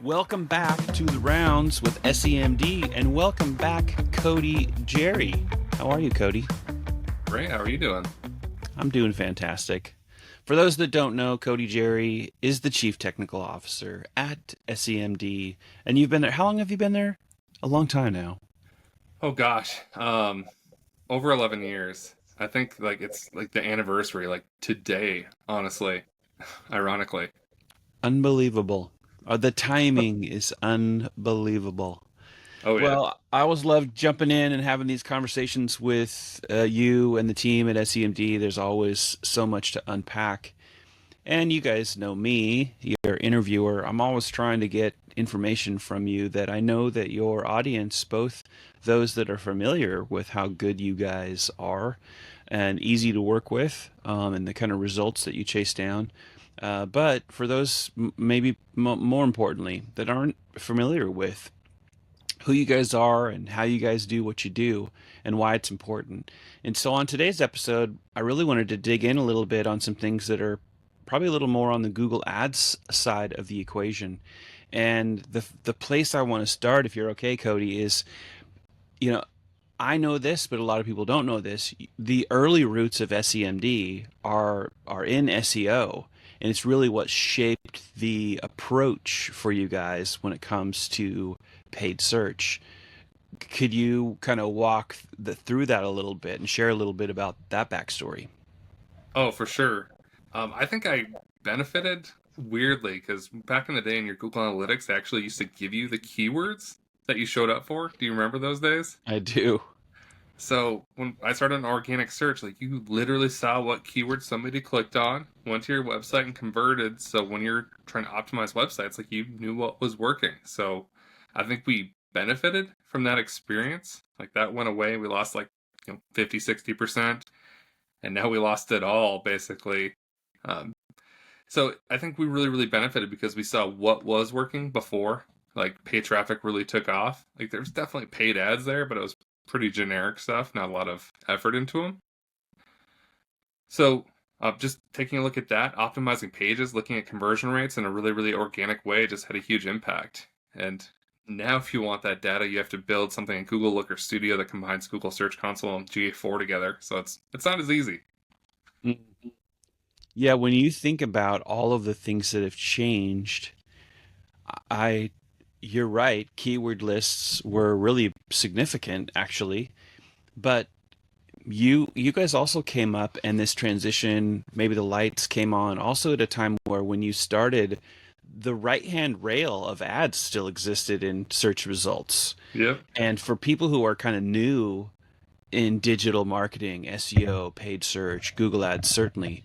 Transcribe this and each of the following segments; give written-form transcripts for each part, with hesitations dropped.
Welcome back to the rounds with SEMD, and welcome back, Cody Jerry. How are you, Cody? Great. How are you doing? I'm doing fantastic. For those that don't know, Cody Jerry is the Chief Technical Officer at SEMD, and you've been there. How long have you been there? A long time now. Oh gosh, over 11 years. I think like it's like the anniversary, like today, honestly, ironically. Unbelievable. The timing is unbelievable. Oh yeah. Well, I always love jumping in and having these conversations with you and the team at SEMD. There's always so much to unpack. And you guys know me, your interviewer. I'm always trying to get information from you that I know that your audience, both those that are familiar with how good you guys are and easy to work with, and the kind of results that you chase down. But for those, maybe more importantly, that aren't familiar with who you guys are and how you guys do what you do and why it's important. And so on today's episode, I really wanted to dig in a little bit on some things that are probably a little more on the Google Ads side of the equation. And the place I want to start, if you're okay, Cody, is, you know, I know this, but a lot of people don't know this. The early roots of SEMD are in SEO, and it's really what shaped the approach for you guys when it comes to paid search. Could you kind of walk through that a little bit and share a little bit about that backstory? Oh, for sure. I think I benefited weirdly because back in the day in your Google Analytics, they actually used to give you the keywords that you showed up for. Do you remember those days? I do. So when I started an organic search, like you literally saw what keyword somebody clicked on, went to your website and converted. So when you're trying to optimize websites, like you knew what was working. So I think we benefited from that experience. Like that went away. We lost like 50, 60%. And now we lost it all basically. Um, so I think we really, really benefited because we saw what was working before. Like paid traffic really took off. Like there's definitely paid ads there, but it was pretty generic stuff, not a lot of effort into them. So just taking a look at that, optimizing pages, looking at conversion rates in a really, really organic way just had a huge impact. And now if you want that data, you have to build something in Google Looker Studio that combines Google Search Console and GA4 together. So it's not as easy. Mhm. Yeah, when you think about all of the things that have changed, I you're right. Keyword lists were really significant, actually. But you guys also came up, and this transition, maybe the lights came on also at a time where when you started, the right hand rail of ads still existed in search results. Yep. And for people who are kind of new in digital marketing, SEO, paid search, Google Ads, certainly,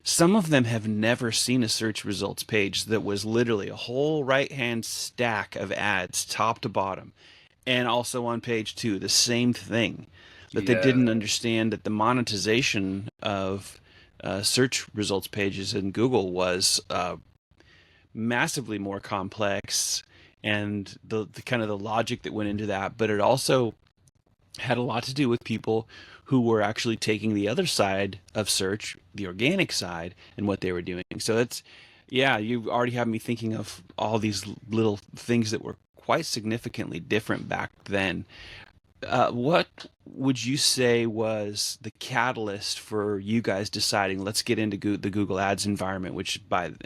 some of them have never seen a search results page that was literally a whole right hand stack of ads, top to bottom. And also on page two, the same thing, that they Yeah. didn't understand that the monetization of search results pages in Google was massively more complex, and the kind of the logic that went into that. But it also had a lot to do with people who were actually taking the other side of search, the organic side, and what they were doing. So that's, yeah, you already have me thinking of all these little things that were quite significantly different back then. What would you say was the catalyst for you guys deciding let's get into the Google Ads environment, which back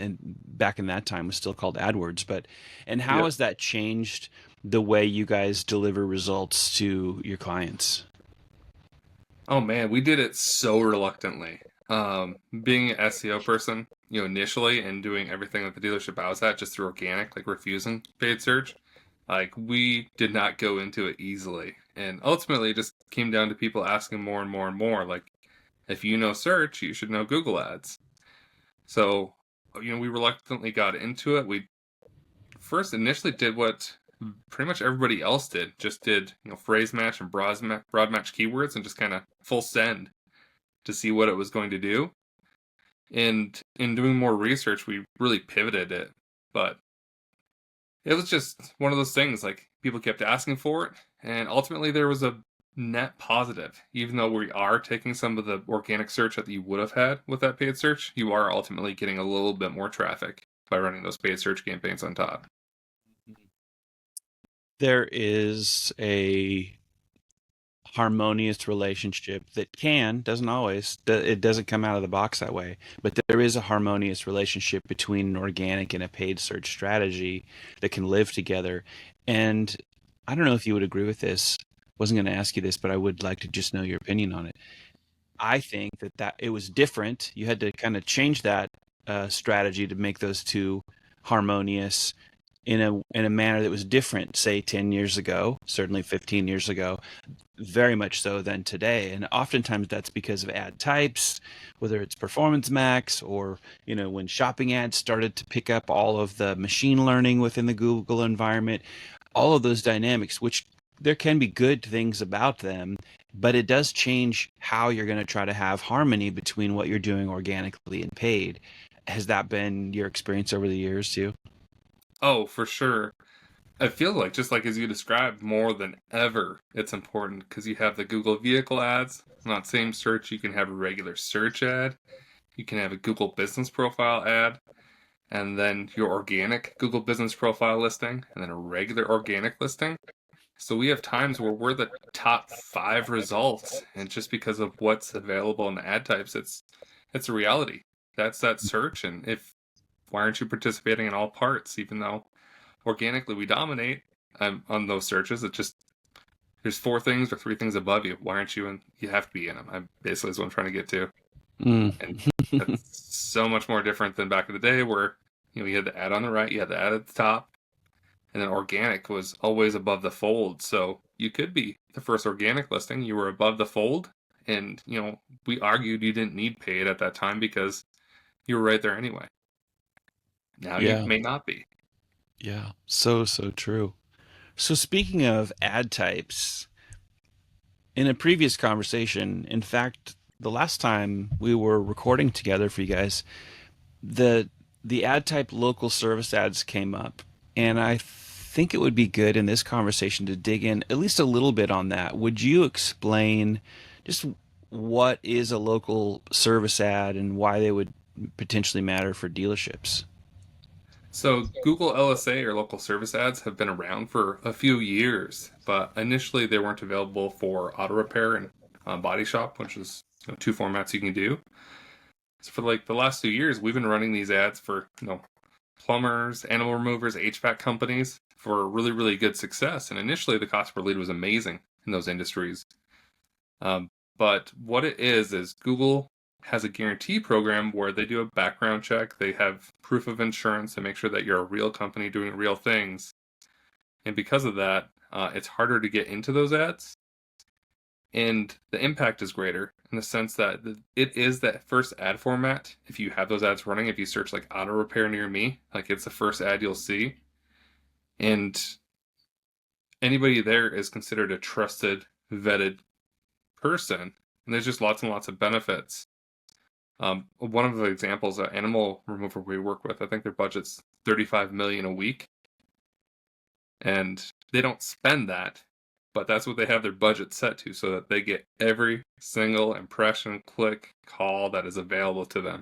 in that time was still called AdWords, but and how Yep. has that changed the way you guys deliver results to your clients? Oh man, we did it so reluctantly. Being an SEO person, initially and doing everything at the dealership I was at just through organic, like refusing paid search, like we did not go into it easily. And ultimately it just came down to people asking more and more and more, like, if you know search, you should know Google Ads. So, we reluctantly got into it. We first initially did what pretty much everybody else did, just did, phrase match and broad match keywords and just kind of full send to see what it was going to do. And in doing more research, we really pivoted it. But it was just one of those things, like people kept asking for it. And ultimately, there was a net positive. Even though we are taking some of the organic search that you would have had with that paid search, you are ultimately getting a little bit more traffic by running those paid search campaigns on top. There is a harmonious relationship that doesn't always, it doesn't come out of the box that way, but there is a harmonious relationship between an organic and a paid search strategy that can live together. And I don't know if you would agree with this. Wasn't going to ask you this, but I would like to just know your opinion on it. I think that it was different. You had to kind of change that strategy to make those two harmonious in a manner that was different, say 10 years ago, certainly 15 years ago, very much so than today. And oftentimes that's because of ad types, whether it's performance max or, when shopping ads started to pick up all of the machine learning within the Google environment, all of those dynamics, which there can be good things about them, but it does change how you're going to try to have harmony between what you're doing organically and paid. Has that been your experience over the years too? Oh, for sure. I feel like, just like as you described, more than ever, it's important because you have the Google vehicle ads. On that same search, you can have a regular search ad, you can have a Google business profile ad, and then your organic Google business profile listing, and then a regular organic listing. So we have times where we're the top 5 results, and just because of what's available in the ad types, it's a reality. That's that search, and if why aren't you participating in all parts, even though organically we dominate on those searches? It just there's 4 things or 3 things above you. Why aren't you in? You have to be in them. I basically is what I'm trying to get to, Mm. and that's so much more different than back in the day where you had the ad on the right, you had the ad at the top, and then organic was always above the fold. So you could be the first organic listing, you were above the fold, and we argued you didn't need paid at that time because you were right there anyway. Now you Yeah, may not be. yeah. So true. So speaking of ad types, in a previous conversation, in fact, the last time we were recording together for you guys, the the ad type local service ads came up, and I think it would be good in this conversation to dig in at least a little bit on that. Would you explain just what is a local service ad and why they would potentially matter for dealerships? So Google LSA or local service ads have been around for a few years, but initially they weren't available for auto repair and body shop, which is 2 formats you can do. So for like the last 2 years, we've been running these ads for plumbers, animal removers, HVAC companies for really, really good success. And initially, the cost per lead was amazing in those industries. Um, but what it is Google has a guarantee program where they do a background check. They have proof of insurance to make sure that you're a real company doing real things. And because of that, it's harder to get into those ads. And the impact is greater in the sense that it is that first ad format. If you have those ads running, if you search like auto repair near me, like it's the first ad you'll see. And anybody there is considered a trusted, vetted person. And there's just lots and lots of benefits. One of the examples, an animal remover we work with, I think their budget's 35 million a week, and they don't spend that, but that's what they have their budget set to, so that they get every single impression, click, call that is available to them.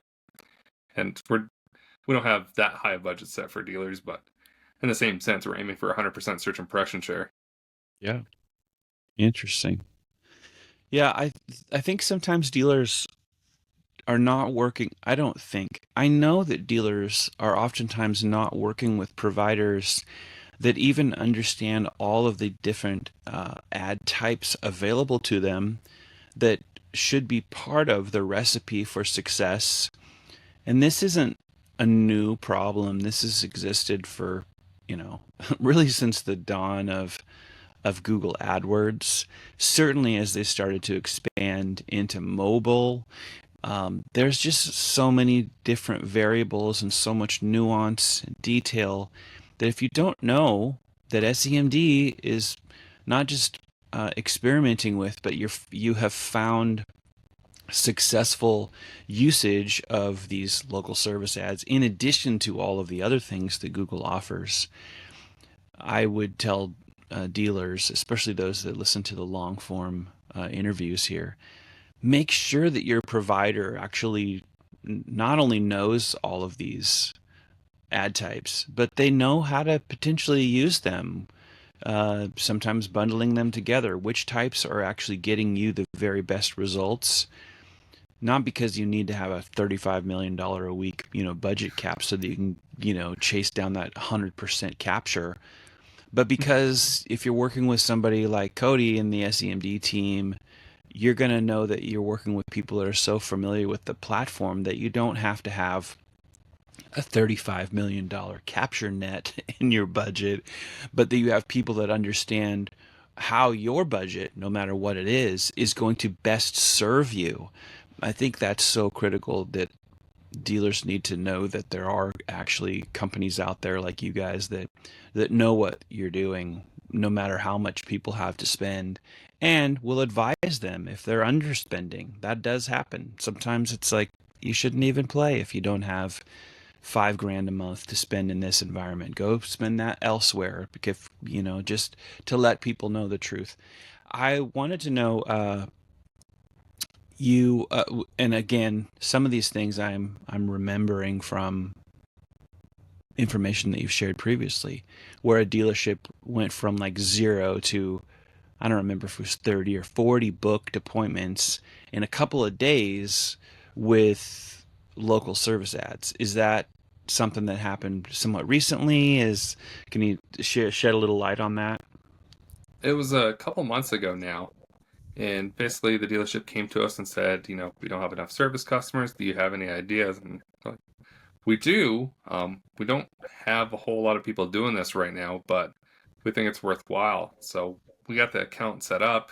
And we don't have that high a budget set for dealers, but in the same sense, we're aiming for 100% search impression share. Yeah, interesting. Yeah, I think sometimes dealers are not working. I don't think. I know that dealers are oftentimes not working with providers that even understand all of the different ad types available to them that should be part of the recipe for success. And this isn't a new problem. This has existed for, really since the dawn of Google AdWords. Certainly as they started to expand into mobile, there's just so many different variables and so much nuance and detail that if you don't know that SEMD is not just experimenting with, but you have found successful usage of these local service ads in addition to all of the other things that Google offers, I would tell dealers, especially those that listen to the long form interviews here, make sure that your provider actually not only knows all of these ad types, but they know how to potentially use them. sometimes bundling them together. Which types are actually getting you the very best results? Not because you need to have a $35 million a week, budget cap so that you can, chase down that 100% capture, but because if you're working with somebody like Cody in the SEMD team, you're going to know that you're working with people that are so familiar with the platform that you don't have to have a $35 million capture net in your budget, but that you have people that understand how your budget, no matter what it is going to best serve you. I think that's so critical that dealers need to know that there are actually companies out there like you guys that know what you're doing, no matter how much people have to spend, and will advise them if they're underspending. That does happen. Sometimes it's like you shouldn't even play if you don't have 5 grand a month to spend in this environment. Go spend that elsewhere, because just to let people know the truth. I wanted to know, you and again, some of these things I'm remembering from information that you've shared previously, where a dealership went from like 0 to, I don't remember if it was 30 or 40 booked appointments in a couple of days with local service ads. Is that something that happened somewhat recently? Can you shed a little light on that? It was a couple months ago now. And basically, the dealership came to us and said, we don't have enough service customers. Do you have any ideas? And we do. We don't have a whole lot of people doing this right now, but we think it's worthwhile. So we got the account set up.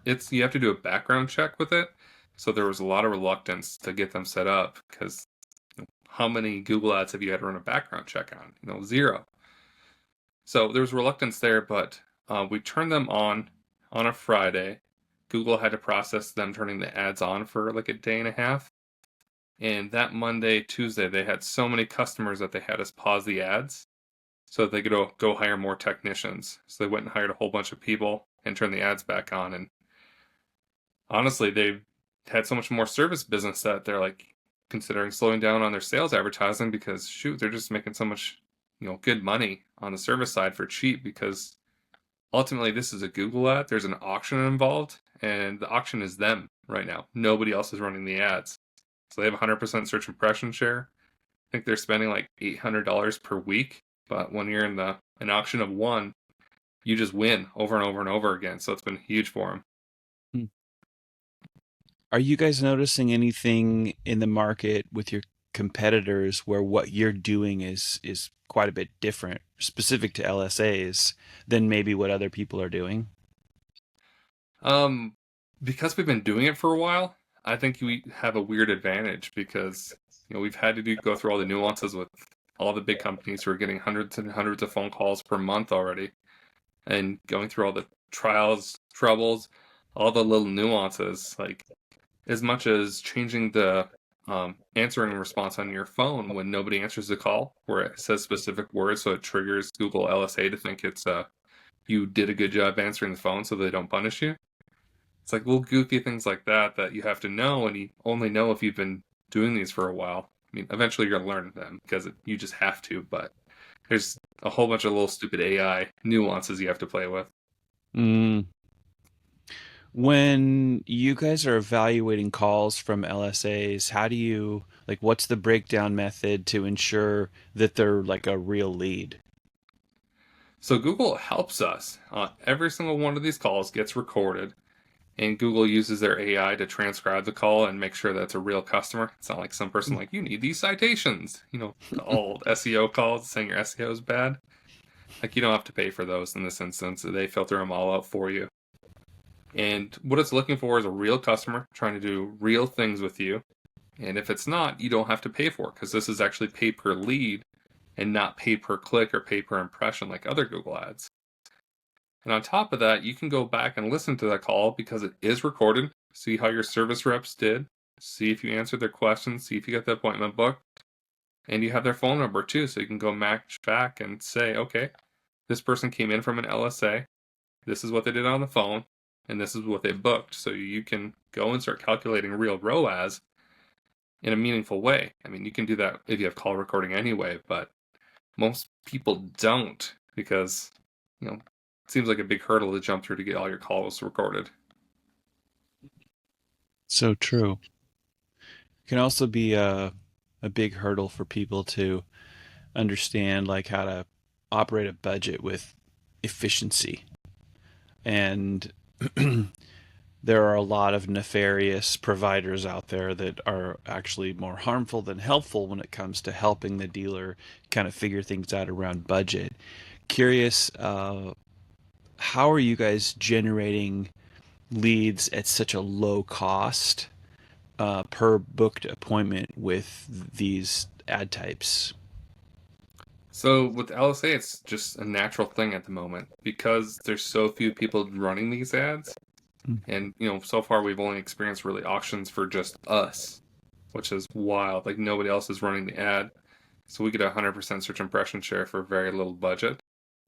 You have to do a background check with it. So there was a lot of reluctance to get them set up because how many Google ads have you had to run a background check on? Zero. So there was reluctance there, but we turned them on a Friday. Google had to process them turning the ads on for like a day and a half. And that Monday, Tuesday, they had so many customers that they had us pause the ads so that they could go hire more technicians. So they went and hired a whole bunch of people and turned the ads back on. And honestly, they had so much more service business that they're like considering slowing down on their sales advertising because shoot, they're just making so much, good money on the service side for cheap because ultimately this is a Google ad. There's an auction involved and the auction is them right now. Nobody else is running the ads. So they have 100% search impression share. I think they're spending like $800 per week, but when you're in an auction of one, you just win over and over and over again. So it's been huge for them. Hmm. Are you guys noticing anything in the market with your competitors where what you're doing is quite a bit different, specific to LSAs, than maybe what other people are doing? Because we've been doing it for a while, I think we have a weird advantage because we've had to go through all the nuances with all the big companies who are getting hundreds and hundreds of phone calls per month already, and going through all the trials, troubles, all the little nuances. Like as much as changing the answering response on your phone when nobody answers the call, where it says specific words, so it triggers Google LSA to think it's you did a good job answering the phone, so they don't punish you. It's like little goofy things like that you have to know, and you only know if you've been doing these for a while. I mean, eventually you're going to learn them because you just have to, but there's a whole bunch of little stupid AI nuances you have to play with. Mm. When you guys are evaluating calls from LSAs, how do you, like, what's the breakdown method to ensure that they're like a real lead? So Google helps us. Every single one of these calls gets recorded, and Google uses their AI to transcribe the call and make sure that's a real customer. It's not like some person like, you need these citations. The old SEO calls saying your SEO is bad. Like, you don't have to pay for those in this instance. They filter them all out for you. And what it's looking for is a real customer trying to do real things with you. And if it's not, you don't have to pay for it because this is actually pay per lead and not pay per click or pay per impression like other Google ads. And on top of that, you can go back and listen to that call because it is recorded. See how your service reps did. See if you answered their questions. See if you got the appointment booked. And you have their phone number too, so you can go match back and say, okay, this person came in from an LSA. This is what they did on the phone, and this is what they booked. So you can go and start calculating real ROAS in a meaningful way. I mean, you can do that if you have call recording anyway, but most people don't because, seems like a big hurdle to jump through to get all your calls recorded. So true. It can also be a big hurdle for people to understand like how to operate a budget with efficiency. And there are a lot of nefarious providers out there that are actually more harmful than helpful when it comes to helping the dealer kind of figure things out around budget. Curious, how are you guys generating leads at such a low cost per booked appointment with these ad types? So with LSA, it's just a natural thing at the moment because there's so few people running these ads. And, so far we've only experienced really auctions for just us, which is wild. Like nobody else is running the ad. So we get 100% search impression share for very little budget.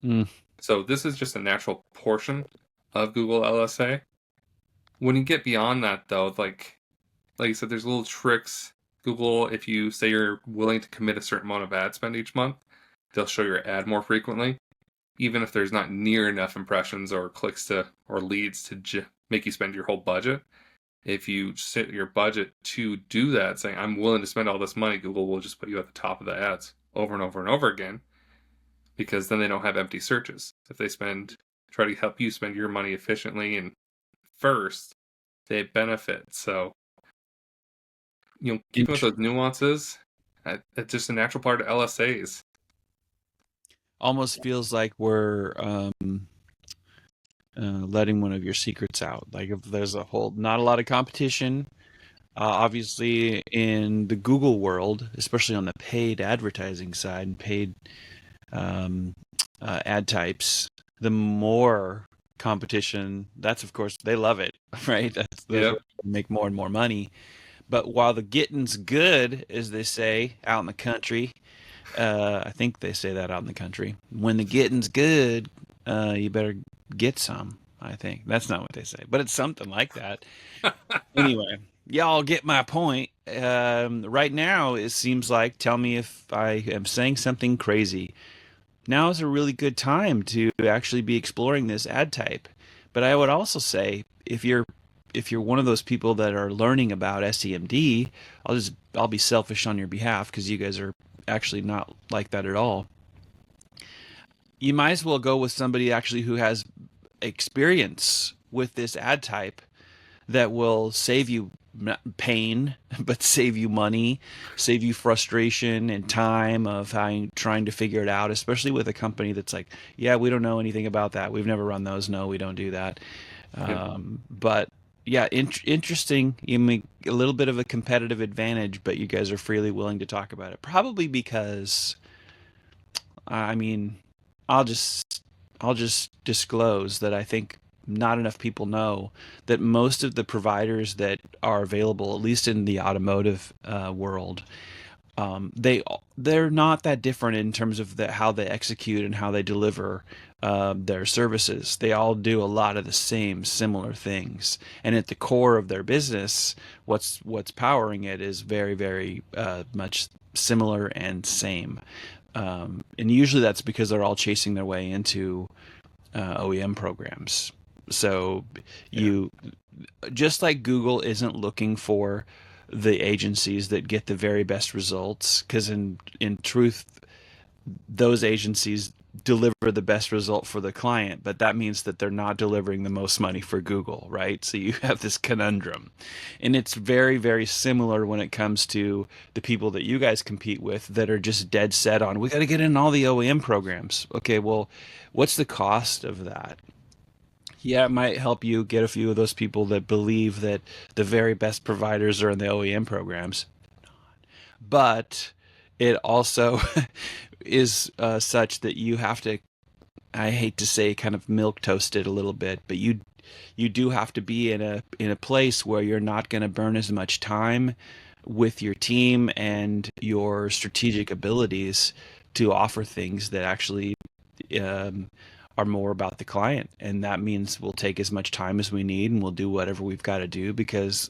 Mm. So this is just a natural portion of Google LSA. When you get beyond that though, like you said, there's little tricks. Google, if you say you're willing to commit a certain amount of ad spend each month, they'll show your ad more frequently, even if there's not near enough impressions or clicks or leads to make you spend your whole budget. If you set your budget to do that, saying I'm willing to spend all this money, Google will just put you at the top of the ads over and over and over again, because then they don't have empty searches. If they try to help you spend your money efficiently and first, they benefit. So, keeping with those nuances, it's just a natural part of LSAs. Almost feels like we're letting one of your secrets out. Like if there's not a lot of competition, obviously in the Google world, especially on the paid advertising side and paid ad types, the more competition, that's of course they love it, right? That's where they make more and more money. But while the getting's good, as they say out in the country, I think they say that out in the country. When the getting's good, you better get some. I think that's not what they say, but it's something like that. Anyway, y'all get my point. Right now, it seems like, tell me if I am saying something crazy. Now is a really good time to actually be exploring this ad type. But I would also say if you're one of those people that are learning about SEMD, I'll be selfish on your behalf because you guys are actually not like that at all. You might as well go with somebody actually who has experience with this ad type that will save you pain, but save you money, save you frustration and time of trying to figure it out, especially with a company that's like, yeah, we don't know anything about that. We've never run those. No, we don't do that. But yeah, interesting. You make a little bit of a competitive advantage, but you guys are freely willing to talk about it. Probably because, I mean, I'll just I'll just disclose that I think not enough people know that most of the providers that are available, at least in the automotive world, they're not that different in terms of how they execute and how they deliver their services. They all do a lot of the same similar things, and at the core of their business, what's powering it is very very much similar and same. And usually that's because they're all chasing their way into OEM programs. So you just like Google isn't looking for the agencies that get the very best results, because in truth those agencies deliver the best result for the client, but that means that they're not delivering the most money for Google, right? So you have this conundrum. And it's very, very similar when it comes to the people that you guys compete with that are just dead set on, we got to get in all the OEM programs. Okay, well, what's the cost of that? Yeah, it might help you get a few of those people that believe that the very best providers are in the OEM programs, but it also is such that you have to, I hate to say, kind of milk toast it a little bit, but you do have to be in a place where you're not going to burn as much time with your team and your strategic abilities to offer things that actually are more about the client. And that means we'll take as much time as we need and we'll do whatever we've got to do, because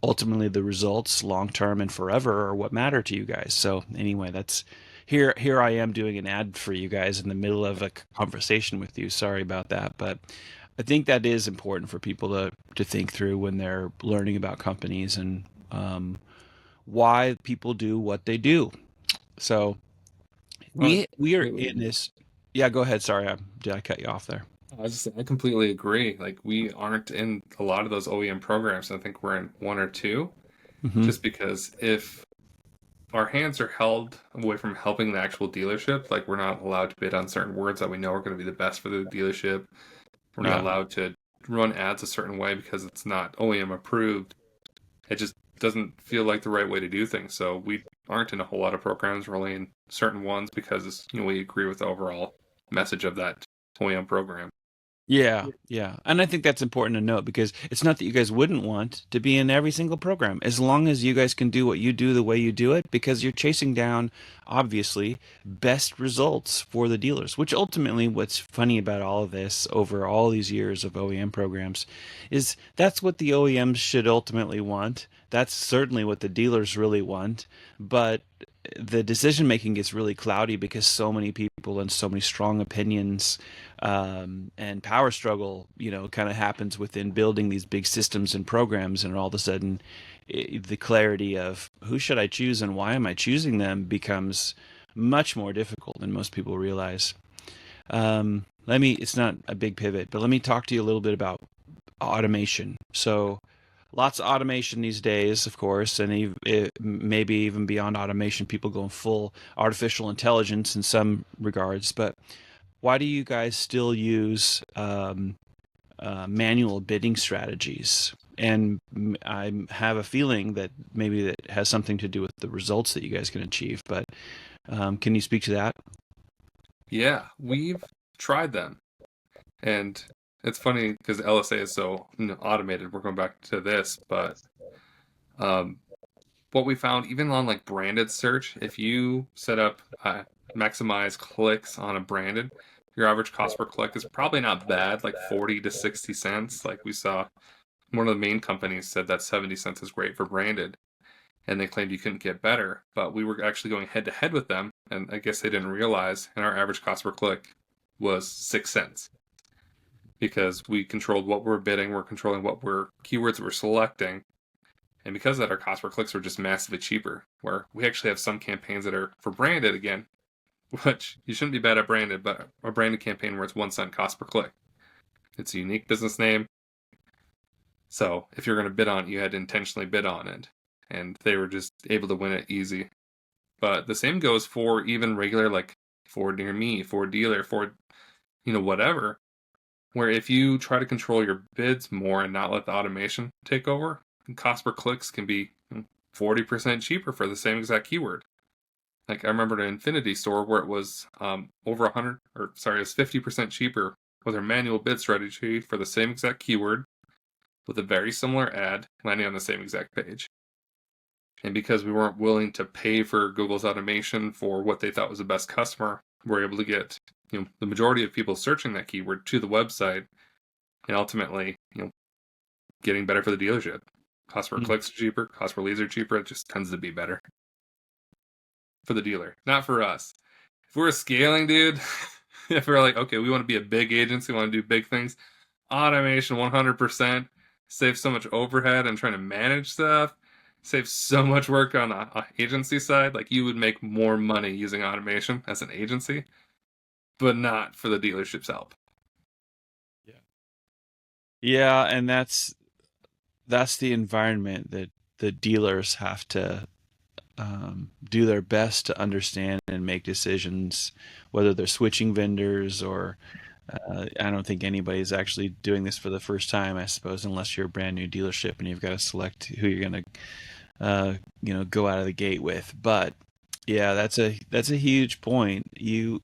ultimately the results long term and forever are what matter to you guys. So anyway, that's here I am doing an ad for you guys in the middle of a conversation with you. Sorry about that, but I think that is important for people to think through when they're learning about companies and why people do what they do. So I we are completely in agree. this. Yeah, go ahead. Sorry, did I cut you off there? I completely agree. Like we aren't in a lot of those OEM programs. I think we're in one or two, Hmm. just because if our hands are held away from helping the actual dealership, like we're not allowed to bid on certain words that we know are going to be the best for the dealership. We're not Yeah. allowed to run ads a certain way because it's not OEM approved. It just doesn't feel like the right way to do things. So we aren't in a whole lot of programs, we're only in certain ones because we agree with the overall message of that OEM program. Yeah, yeah. And I think that's important to note because it's not that you guys wouldn't want to be in every single program, as long as you guys can do what you do the way you do it, because you're chasing down, obviously, best results for the dealers, which ultimately what's funny about all of this over all these years of OEM programs is that's what the OEMs should ultimately want. That's certainly what the dealers really want, but the decision making gets really cloudy because so many people and so many strong opinions and power struggle, kind of happens within building these big systems and programs, and all of a sudden, the clarity of who should I choose and why am I choosing them becomes much more difficult than most people realize. It's not a big pivot, but let me talk to you a little bit about automation. So, lots of automation these days, of course, and maybe even beyond automation, people going full artificial intelligence in some regards. But why do you guys still use manual bidding strategies? And I have a feeling that maybe that has something to do with the results that you guys can achieve. But can you speak to that? Yeah, we've tried them. And it's funny because LSA is so automated. We're going back to this, but um, what we found, even on like branded search, if you set up maximize clicks on a branded, your average cost per click is probably not bad, like 40 to 60 cents. Like we saw one of the main companies said that 70 cents is great for branded, and they claimed you couldn't get better. But we were actually going head to head with them, and I guess they didn't realize, and our average cost per click was 6 cents because we controlled what we're bidding, we're controlling what we're keywords we're selecting, and because of that, our cost per clicks are just massively cheaper. Where we actually have some campaigns that are for branded again, which you shouldn't be bad at branded, but a branded campaign where it's 1 cent cost per click. It's a unique business name. So if you're going to bid on it, you had to intentionally bid on it. And they were just able to win it easy. But the same goes for even regular, like Ford Near Me, Ford Dealer, Ford, whatever. Where if you try to control your bids more and not let the automation take over, cost per clicks can be 40% cheaper for the same exact keyword. Like I remember an Infinity store where it was over 100, or sorry, it was 50% cheaper with our manual bid strategy for the same exact keyword with a very similar ad landing on the same exact page. And because we weren't willing to pay for Google's automation for what they thought was the best customer, we're able to get the majority of people searching that keyword to the website, and ultimately getting better for the dealership. Cost per clicks are cheaper, cost per leads are cheaper. It just tends to be better for the dealer, not for us. If we're scaling, dude, if we're like, okay, we want to be a big agency, we want to do big things, automation 100%, save so much overhead and trying to manage stuff, save so much work on the agency side. Like you would make more money using automation as an agency, but not for the dealership's help. Yeah. Yeah, and that's the environment that the dealers have to do their best to understand and make decisions, whether they're switching vendors or I don't think anybody's actually doing this for the first time, I suppose, unless you're a brand new dealership and you've got to select who you're going to, go out of the gate with. But yeah, that's a huge point. You've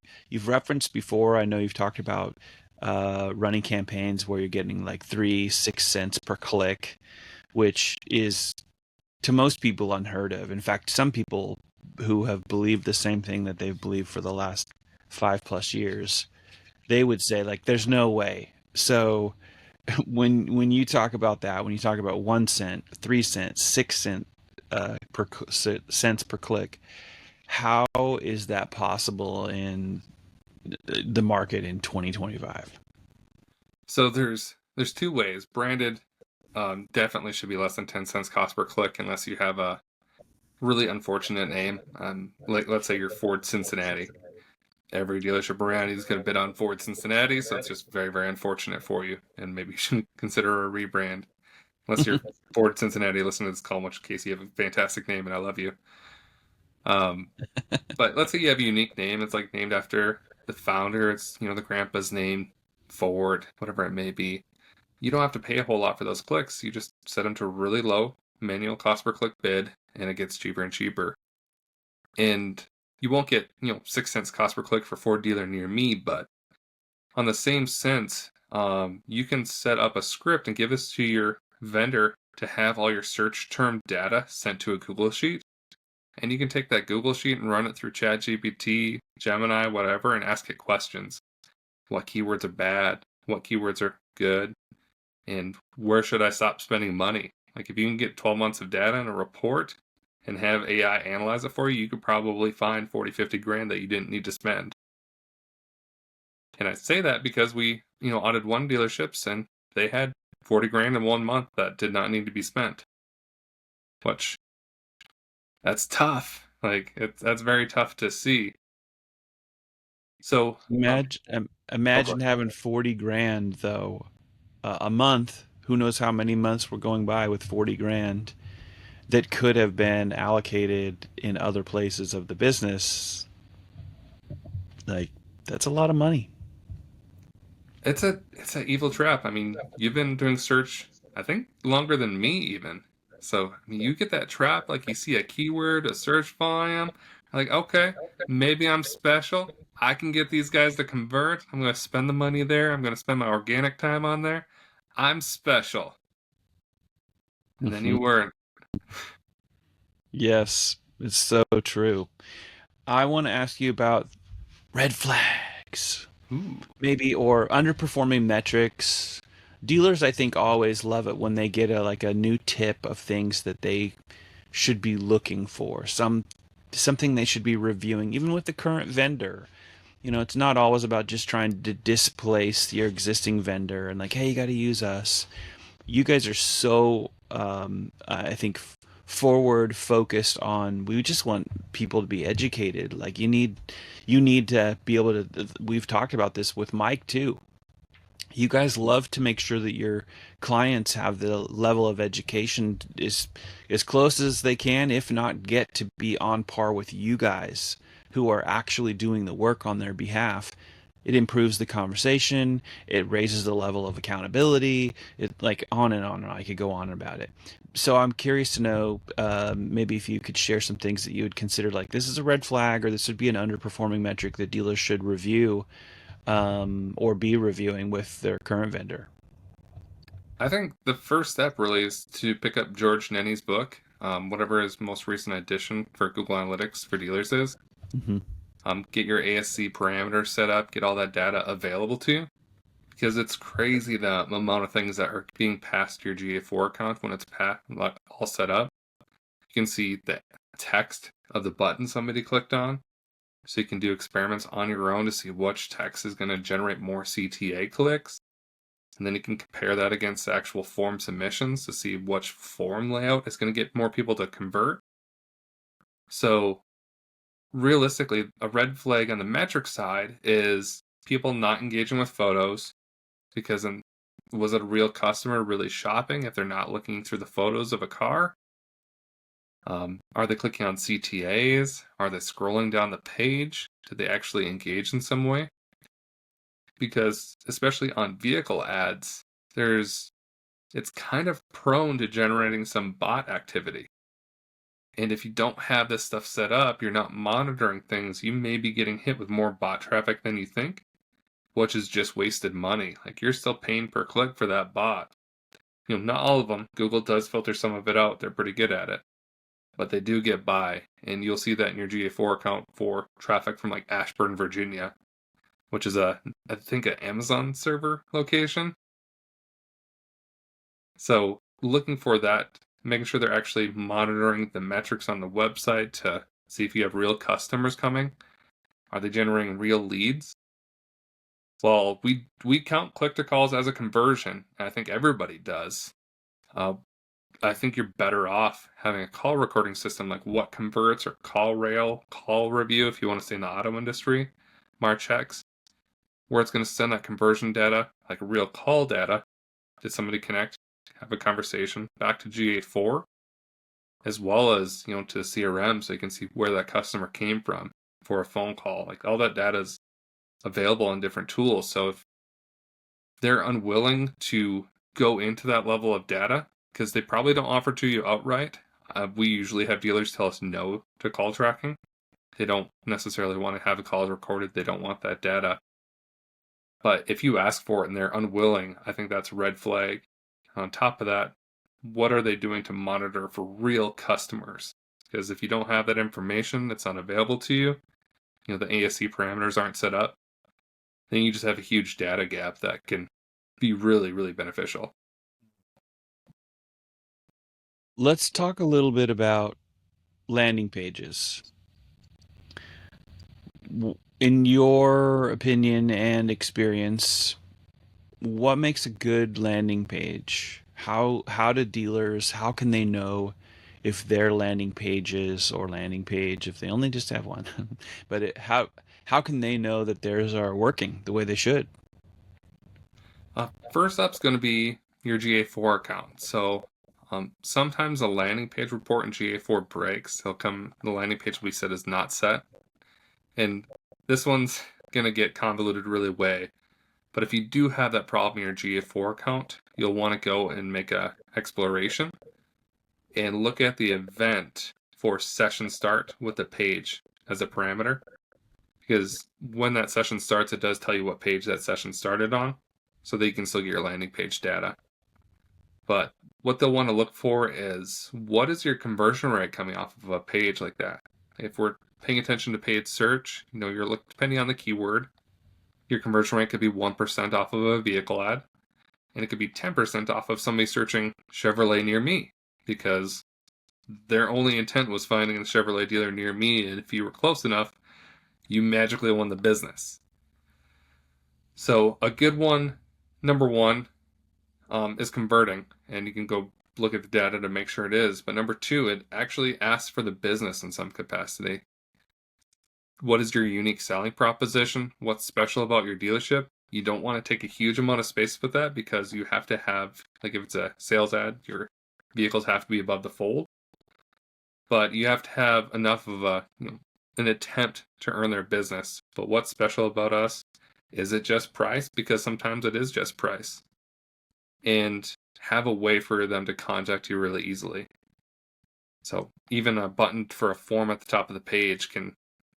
referenced before. I know you've talked about running campaigns where you're getting like 3, 6 cents per click, which is to most people unheard of. In fact, some people who have believed the same thing that they've believed for the last 5 plus years, they would say like, "There's no way." So when you talk about that, when you talk about 1 cent, 3 cents, 6 cent cents per click, How is that possible in the market in 2025? So there's two ways. Branded definitely should be less than 10 cents cost per click unless you have a really unfortunate name. Like let's say you're Ford Cincinnati. Every dealership around you is going to bid on Ford Cincinnati, so it's just very, very unfortunate for you. And maybe you shouldn't consider a rebrand unless you're Ford Cincinnati. Listen to this call, in which case you have a fantastic name and I love you. But let's say you have a unique name. It's like named after the founder. It's, the grandpa's name, Ford, whatever it may be. You don't have to pay a whole lot for those clicks. You just set them to really low manual cost per click bid, and it gets cheaper and cheaper. And you won't get, 6 cents cost per click for Ford dealer near me, but on the same sense, you can set up a script and give this to your vendor to have all your search term data sent to a Google Sheet. And you can take that Google Sheet and run it through ChatGPT, Gemini, whatever, and ask it questions. What keywords are bad? What keywords are good? And where should I stop spending money? Like if you can get 12 months of data in a report and have AI analyze it for you, you could probably find 40, 50 grand that you didn't need to spend. And I say that because we, audited one dealerships and they had 40 grand in 1 month that did not need to be spent. Which, that's tough. Like, that's very tough to see. So, Imagine having 40 grand though a month. Who knows how many months were going by with 40 grand that could have been allocated in other places of the business. Like, that's a lot of money. it's an evil trap. I mean, you've been doing search, I think, longer than me even. So, I mean, you get that trap, like you see a keyword, a search volume, like, okay, maybe I'm special. I can get these guys to convert. I'm going to spend the money there. I'm going to spend my organic time on there. I'm special. And then you weren't. Yes, it's so true. I want to ask you about red flags, Ooh. maybe, or underperforming metrics. Dealers, I think, always love it when they get a new tip of things that they should be looking for. Something they should be reviewing, even with the current vendor. It's not always about just trying to displace your existing vendor and like, hey, you got to use us. You guys are so, I think, forward focused on. We just want people to be educated. Like you need to be able to. We've talked about this with Mike too. You guys love to make sure that your clients have the level of education is as close as they can, if not get to be on par with you guys who are actually doing the work on their behalf. It improves the conversation. It raises the level of accountability. It like on and on. And I could go on about it. So I'm curious to know, maybe if you could share some things that you would consider like this is a red flag or this would be an underperforming metric that dealers should review, or be reviewing with their current vendor. I think the first step really is to pick up George Nenny's book, whatever his most recent edition for Google Analytics for dealers is. Mm-hmm. Get your ASC parameters set up, get all that data available to you, because it's crazy the amount of things that are being passed to your GA4 account when it's all set up. You can see the text of the button somebody clicked on, so you can do experiments on your own to see which text is going to generate more CTA clicks. And then you can compare that against the actual form submissions to see which form layout is going to get more people to convert. So realistically, a red flag on the metric side is people not engaging with photos because was it a real customer really shopping if they're not looking through the photos of a car? Are they clicking on CTAs? Are they scrolling down the page? Did they actually engage in some way? Because especially on vehicle ads, it's kind of prone to generating some bot activity. And if you don't have this stuff set up, you're not monitoring things, you may be getting hit with more bot traffic than you think, which is just wasted money. Like you're still paying per click for that bot. Not all of them. Google does filter some of it out. They're pretty good at it. But they do get by. And you'll see that in your GA4 account for traffic from like Ashburn, Virginia, which is I think an Amazon server location. So looking for that, making sure they're actually monitoring the metrics on the website to See if you have real customers coming. Are they generating real leads? Well, we count click-to-calls as a conversion, and I think everybody does. Uh, I think you're better off having a call recording system like What Converts or CallRail, Call Review if you want to stay in the auto industry, Marchex, where it's going to send that conversion data, like real call data. Did somebody connect, have a conversation, back to GA4, as well as, to the CRM so you can see where that customer came from for a phone call. Like all that data is available in different tools. So if they're unwilling to go into that level of data, because they probably don't offer to you outright, we usually have dealers tell us no to call tracking. They don't necessarily want to have the calls recorded. They don't want that data. But if you ask for it and they're unwilling, I think that's a red flag. On top of that, what are they doing to monitor for real customers? Because if you don't have that information that's unavailable to you, the ASC parameters aren't set up, then you just have a huge data gap that can be really, really beneficial. Let's talk a little bit about landing pages. In your opinion and experience, what makes a good landing page? How do dealers, how can they know if their landing pages or landing page, if they only just have one, but how can they know that theirs are working the way they should? First up's going to be your GA4 account. So sometimes a landing page report in GA4 breaks. The landing page will be set as not set. And this one's going to get convoluted really way. But if you do have that problem in your GA4 account, you'll want to go and make a exploration and look at the event for session start with the page as a parameter. Because when that session starts, it does tell you what page that session started on, so that you can still get your landing page data. But what they'll want to look for is, what is your conversion rate coming off of a page like that? If we're paying attention to paid search, depending on the keyword, your conversion rate could be 1% off of a vehicle ad, and it could be 10% off of somebody searching Chevrolet near me, because their only intent was finding a Chevrolet dealer near me, and if you were close enough, you magically won the business. So a good one, number one, is converting, and you can go look at the data to make sure it is. But number two, it actually asks for the business in some capacity. What is your unique selling proposition? What's special about your dealership? You don't want to take a huge amount of space with that, because you have to have, like if it's a sales ad, your vehicles have to be above the fold. But you have to have enough of an attempt to earn their business. But what's special about us? Is it just price? Because sometimes it is just price. And have a way for them to contact you really easily. So even a button for a form at the top of the page can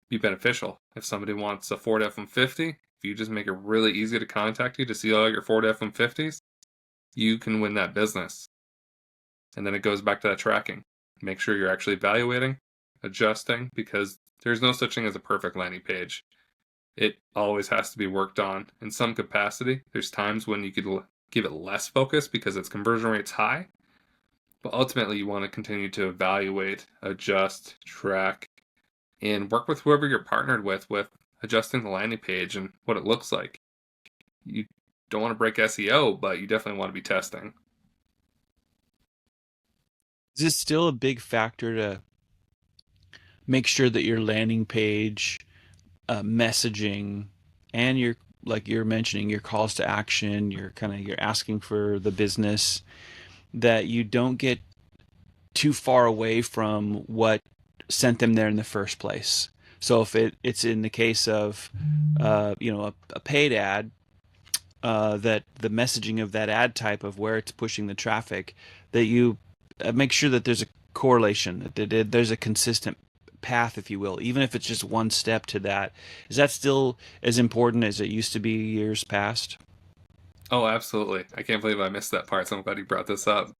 be beneficial. If somebody wants a Ford F-150, if you just make it really easy to contact you to see all your Ford F-150s, you can win that business. And then it goes back to that tracking. Make sure you're actually evaluating, adjusting, because there's no such thing as a perfect landing page. It always has to be worked on in some capacity. There's times when you could give it less focus because its conversion rate's high, but ultimately you want to continue to evaluate, adjust, track, and work with whoever you're partnered with adjusting the landing page and what it looks like. You don't want to break SEO, but you definitely want to be testing. Is this still a big factor to make sure that your landing page messaging and your, like you're mentioning, your calls to action, you're asking for the business, that you don't get too far away from what sent them there in the first place? So if it's in the case of a paid ad, that the messaging of that ad type of where it's pushing the traffic, that you make sure that there's a correlation, that there's a consistent path, if you will, even if it's just one step to that. Is that still as important as it used to be years past? Oh, absolutely. I can't believe I missed that part, so I'm glad you brought this up.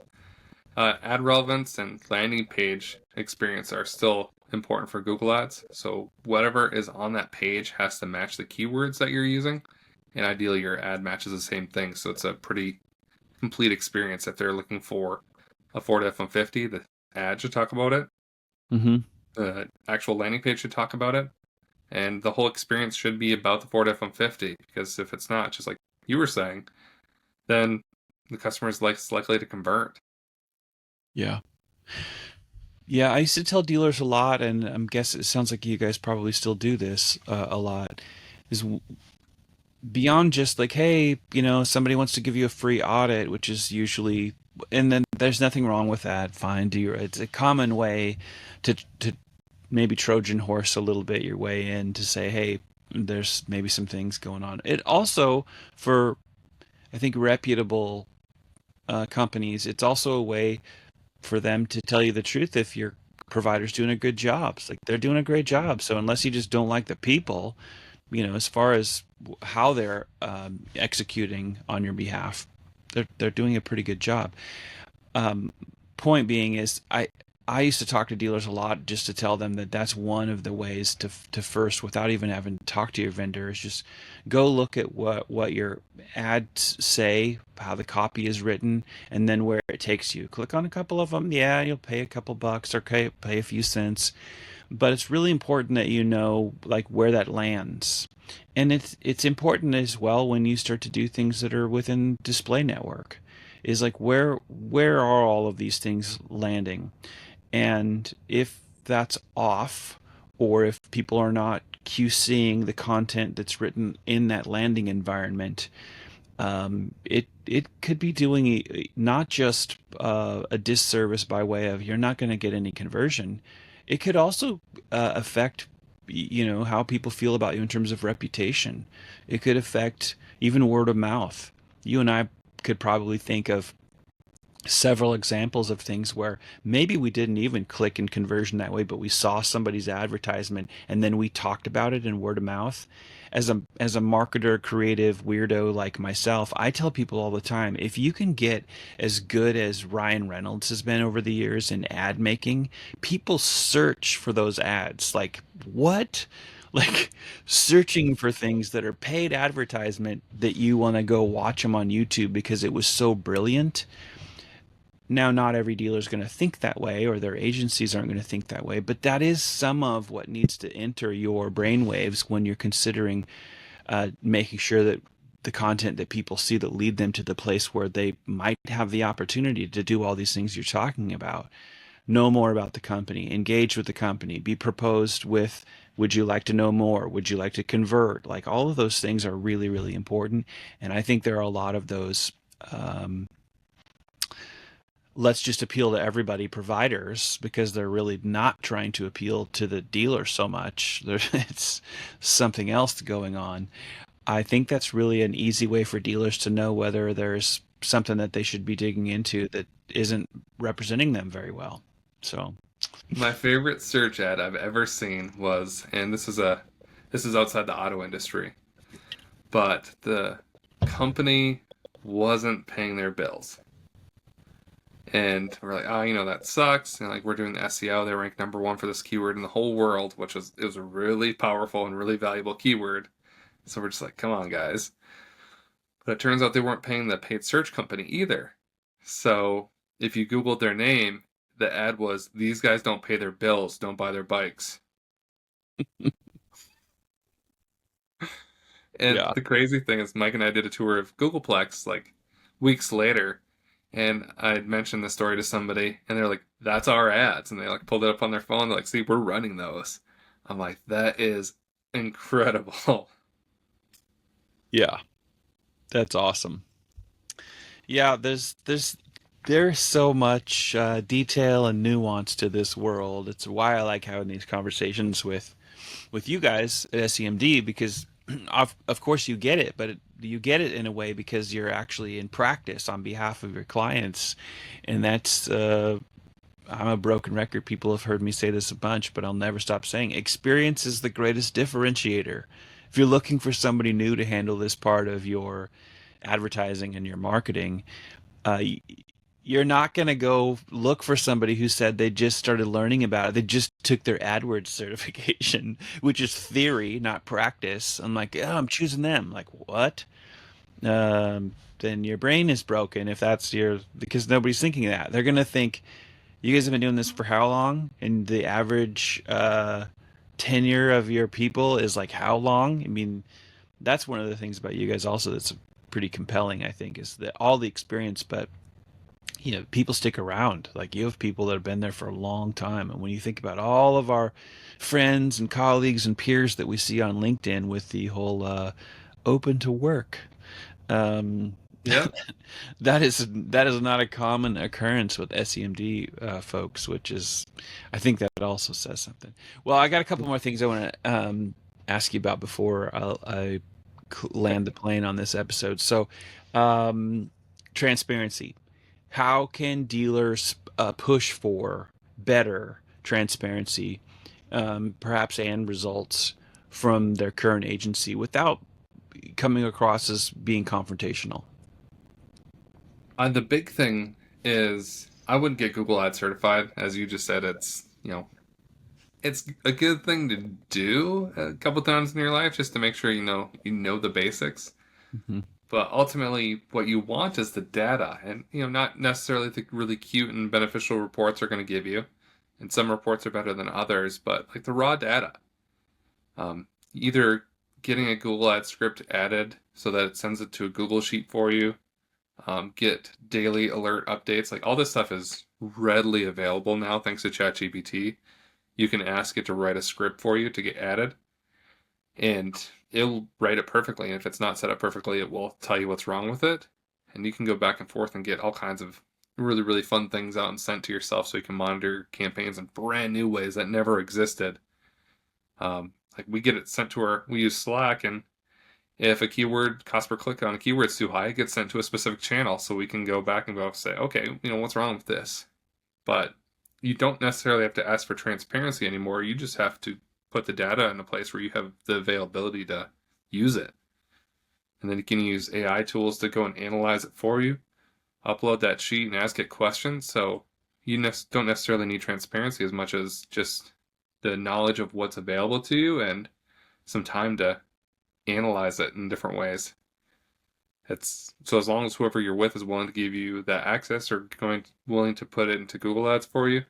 Ad relevance and landing page experience are still important for Google Ads. So whatever is on that page has to match the keywords that you're using. And ideally your ad matches the same thing. So it's a pretty complete experience. If they're looking for a Ford F-150, the ad should talk about it. Mm-hmm. The actual landing page should talk about it, and the whole experience should be about the Ford F-150. Because if it's not, just like you were saying, then the customer is less likely to convert. Yeah. Yeah, I used to tell dealers a lot, and I'm guessing it sounds like you guys probably still do this a lot. Is beyond just like, hey, somebody wants to give you a free audit, which is usually, and then there's nothing wrong with that. Fine, it's a common way to maybe Trojan horse a little bit your way in to say, hey, there's maybe some things going on. It also, for I think reputable companies, it's also a way for them to tell you the truth if your provider's doing a good job. It's like they're doing a great job. So unless you just don't like the people, as far as how they're executing on your behalf, they're doing a pretty good job. Um, Point being is I used to talk to dealers a lot just to tell them that that's one of the ways to first, without even having to talk to your vendor, is just go look at what your ads say, how the copy is written, and then where it takes you. Click on a couple of them. Yeah, you'll pay a couple bucks or pay a few cents, but it's really important that you know like where that lands. And it's important as well when you start to do things that are within display network, is like where are all of these things landing? And if that's off, or if people are not QCing the content that's written in that landing environment, it could be doing not just a disservice by way of you're not going to get any conversion. It could also affect how people feel about you in terms of reputation. It could affect even word of mouth. You and I could probably think of several examples of things where maybe we didn't even click in conversion that way, but we saw somebody's advertisement and then we talked about it in word of mouth. As a marketer, creative weirdo like myself, I tell people all the time, if you can get as good as Ryan Reynolds has been over the years in ad making, people search for those ads. Like, what? Like searching for things that are paid advertisement that you want to go watch them on YouTube because it was so brilliant. Now, not every dealer is going to think that way, or their agencies aren't going to think that way, but that is some of what needs to enter your brainwaves when you're considering making sure that the content that people see that lead them to the place where they might have the opportunity to do all these things you're talking about. Know more about the company, engage with the company, be proposed with, would you like to know more? Would you like to convert? Like all of those things are really, really important. And I think there are a lot of those. Let's just appeal to everybody providers because they're really not trying to appeal to the dealer so much. It's something else going on. I think that's really an easy way for dealers to know whether there's something that they should be digging into that isn't representing them very well. So, My favorite search ad I've ever seen was, and this is outside the auto industry, but the company wasn't paying their bills. And we're like, oh, that sucks. And like we're doing the SEO, they rank number one for this keyword in the whole world, which was it was a really powerful and really valuable keyword. So we're just like, come on, guys. But it turns out they weren't paying the paid search company either. So if you Googled their name, the ad was, these guys don't pay their bills, don't buy their bikes. And yeah. the crazy thing is, Mike and I did a tour of Googleplex like weeks later, and I had mentioned the story to somebody, and they're like, "That's our ads," and they like pulled it up on their phone. They're like, "See, we're running those." I'm like, "That is incredible." Yeah. That's awesome. Yeah, there's so much detail and nuance to this world. It's why I like having these conversations with you guys at SEMD because of course you get it, but you get it in a way because you're actually in practice on behalf of your clients, and that's I'm a broken record. People have heard me say this a bunch, but I'll never stop saying experience is the greatest differentiator. If you're looking for somebody new to handle this part of your advertising and your marketing, uh, you're not going to go look for somebody who said they just started learning about it. They just took their AdWords certification, which is theory, not practice. I'm like, oh, I'm choosing them. Like, what? Then your brain is broken if that's your, because nobody's thinking that. They're going to think You guys have been doing this for how long? And the average tenure of your people is like how long? I mean, that's one of the things about you guys also that's pretty compelling, I think, is that all the experience, but people stick around. Like you have people that have been there for a long time. And when you think about all of our friends and colleagues and peers that we see on LinkedIn with the whole open to work, um, Yeah. that is not a common occurrence with SEMD folks, which is, I think that also says something. Well, I got a couple more things I want to ask you about before I land the plane on this episode. So, um, transparency. How can dealers push for better transparency, perhaps and results from their current agency without coming across as being confrontational? The big thing is I wouldn't get Google Ad certified. As you just said, it's a good thing to do a couple times in your life just to make sure you know the basics. Mm-hmm. But ultimately, what you want is the data, and not necessarily the really cute and beneficial reports are going to give you. And some reports are better than others, but like the raw data, either getting a Google Ad script added so that it sends it to a Google sheet for you, get daily alert updates. Like all this stuff is readily available now thanks to ChatGPT. You can ask it to write a script for you to get added, and it'll write it perfectly. And if it's not set up perfectly, it will tell you what's wrong with it. And you can go back and forth and get all kinds of really, really fun things out and sent to yourself so you can monitor campaigns in brand new ways that never existed. Like we get it sent to we use Slack, and if a keyword cost per click on a keyword is too high, it gets sent to a specific channel so we can go back and say, okay, what's wrong with this? But you don't necessarily have to ask for transparency anymore. You just have to put the data in a place where you have the availability to use it. And then you can use AI tools to go and analyze it for you, upload that sheet and ask it questions. So you don't necessarily need transparency as much as just the knowledge of what's available to you and some time to analyze it in different ways. So as long as whoever you're with is willing to give you that access or willing to put it into Google Ads for you,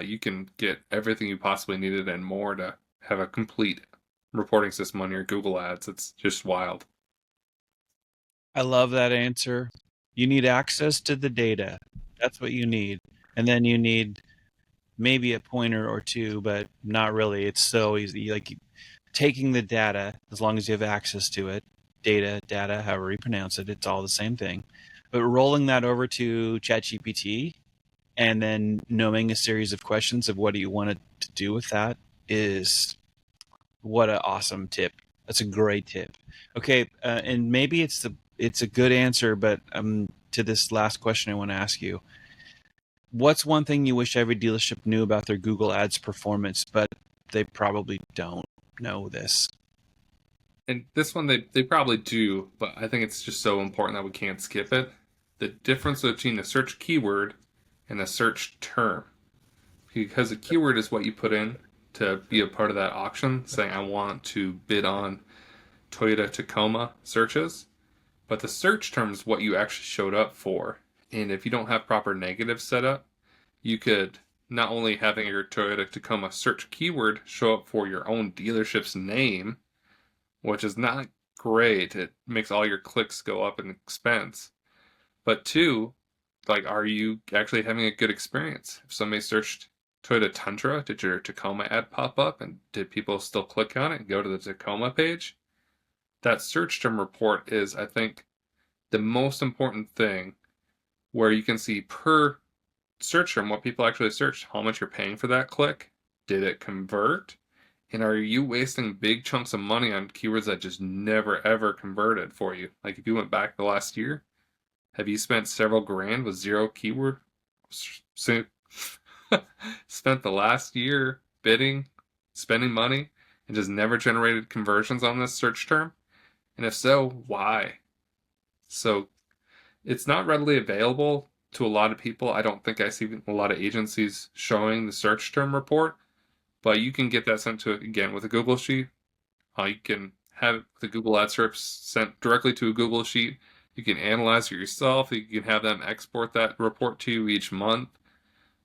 you can get everything you possibly needed and more to have a complete reporting system on your Google Ads. It's just wild. I love that answer. You need access to the data. That's what you need. And then you need maybe a pointer or two, but not really. It's so easy. Like taking the data, as long as you have access to it, data, however you pronounce it, it's all the same thing. But rolling that over to ChatGPT and then knowing a series of questions of what do you want to do with that is what an awesome tip. That's a great tip. Okay, and maybe it's a good answer, but to this last question I want to ask you. What's one thing you wish every dealership knew about their Google Ads performance, but they probably don't know this? And this one they probably do, but I think it's just so important that we can't skip it. The difference between a search keyword and a search term. Because a keyword is what you put in to be a part of that auction, saying I want to bid on Toyota Tacoma searches. But the search term is what you actually showed up for. And if you don't have proper negatives set up, you could not only having your Toyota Tacoma search keyword show up for your own dealership's name, which is not great. It makes all your clicks go up in expense. But two, like, are you actually having a good experience? If somebody searched Toyota Tundra, did your Tacoma ad pop up? And did people still click on it and go to the Tacoma page? That search term report is, I think, the most important thing where you can see per search term what people actually searched, how much you're paying for that click, did it convert, and are you wasting big chunks of money on keywords that just never ever converted for you? Like if you went back the last year, have you spent several grand with zero keyword? Spent the last year bidding, spending money, and just never generated conversions on this search term? And if so, why? So it's not readily available to a lot of people. I don't think I see a lot of agencies showing the search term report, but you can get that sent to, again, with a Google Sheet. You can have the Google Ad scripts sent directly to a Google Sheet. You can analyze it yourself. You can have them export that report to you each month.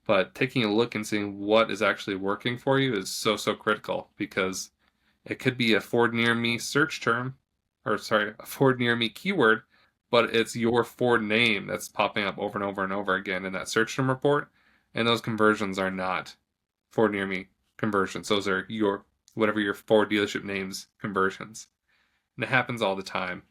But taking a look and seeing what is actually working for you is so, so critical, because it could be a Ford near me search term, or sorry, a Ford near me keyword, but it's your Ford name that's popping up over and over and over again in that search term report. And those conversions are not Ford near me conversions. Those are your, whatever your Ford dealership name's conversions. And it happens all the time.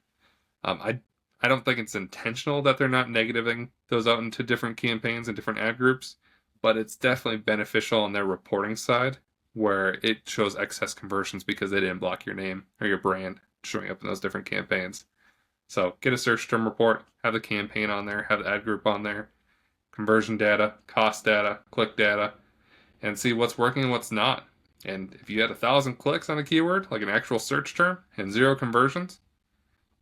I don't think it's intentional that they're not negativing those out into different campaigns and different ad groups, but it's definitely beneficial on their reporting side, where it shows excess conversions because they didn't block your name or your brand showing up in those different campaigns. So get a search term report, have the campaign on there, have the ad group on there, conversion data, cost data, click data, and see what's working and what's not. And if you had 1,000 clicks on a keyword, like an actual search term, and 0 conversions,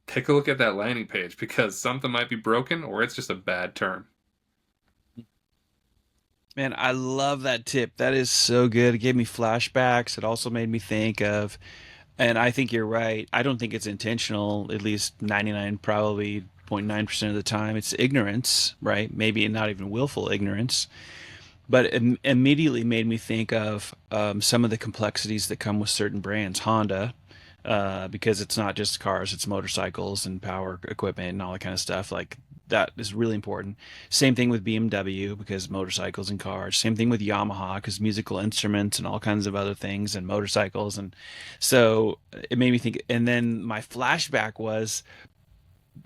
take a look at that landing page, because something might be broken or it's just a bad term. Man, I love that tip. That is so good. It gave me flashbacks. It also made me think of, and I think you're right. I don't think it's intentional, at least 99, probably 0.9% of the time. It's ignorance, right? Maybe not even willful ignorance. But it immediately made me think of some of the complexities that come with certain brands. Honda, because it's not just cars, it's motorcycles and power equipment and all that kind of stuff. Like that is really important. Same thing with BMW, because motorcycles and cars. Same thing with Yamaha, because musical instruments and all kinds of other things and motorcycles. And so it made me think. And then my flashback was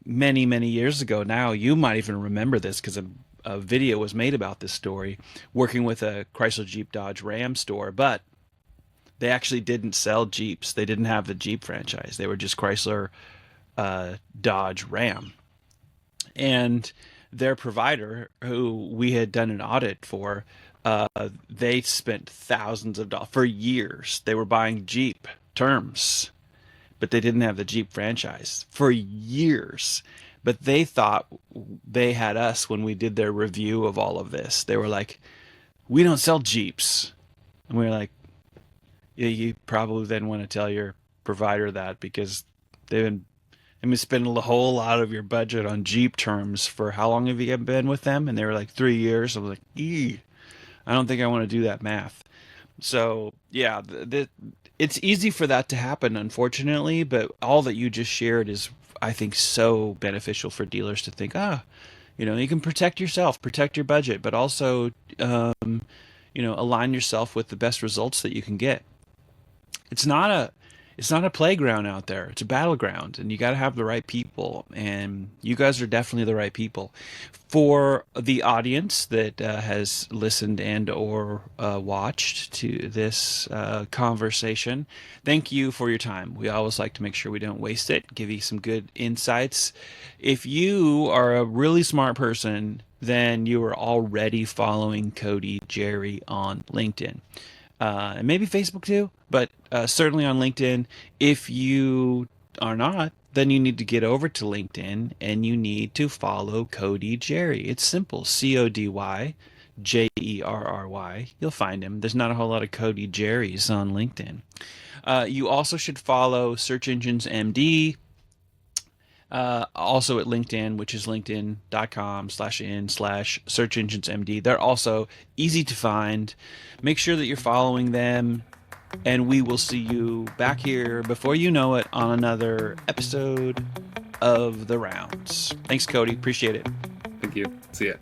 many, many years ago now. You might even remember this because a video was made about this story, working with a Chrysler Jeep Dodge Ram store, but they actually didn't sell Jeeps. They didn't have the Jeep franchise. They were just Chrysler, Dodge, Ram. And their provider, who we had done an audit for, they spent thousands of dollars for years. They were buying Jeep terms, but they didn't have the Jeep franchise for years. But they thought they had us when we did their review of all of this. They were like, "We don't sell Jeeps." And we were like, "Yeah, you probably then want to tell your provider that, because they've been spending a whole lot of your budget on Jeep terms for how long have you been with them?" And they were like, 3 years. I was like, I don't think I want to do that math. So yeah, it's easy for that to happen, unfortunately. But all that you just shared is, I think, so beneficial for dealers to think, you can protect yourself, protect your budget, but also, align yourself with the best results that you can get. It's not a playground out there. It's a battleground, and you got to have the right people. And you guys are definitely the right people. For the audience that has listened and or watched to this conversation, thank you for your time. We always like to make sure we don't waste it, give you some good insights. If you are a really smart person, then you are already following Cody Jerry on LinkedIn. And maybe Facebook too, but certainly on LinkedIn. If you are not, then you need to get over to LinkedIn and you need to follow Cody Jerry. It's simple. CODY JERRY. You'll find him. There's not a whole lot of Cody Jerrys on LinkedIn. You also should follow Search Engines MD. Also at LinkedIn, which is linkedin.com/in/search engines MD. They're also easy to find. Make sure that you're following them, and we will see you back here before you know it on another episode of The Rounds. Thanks, Cody. Appreciate it. Thank you. See ya.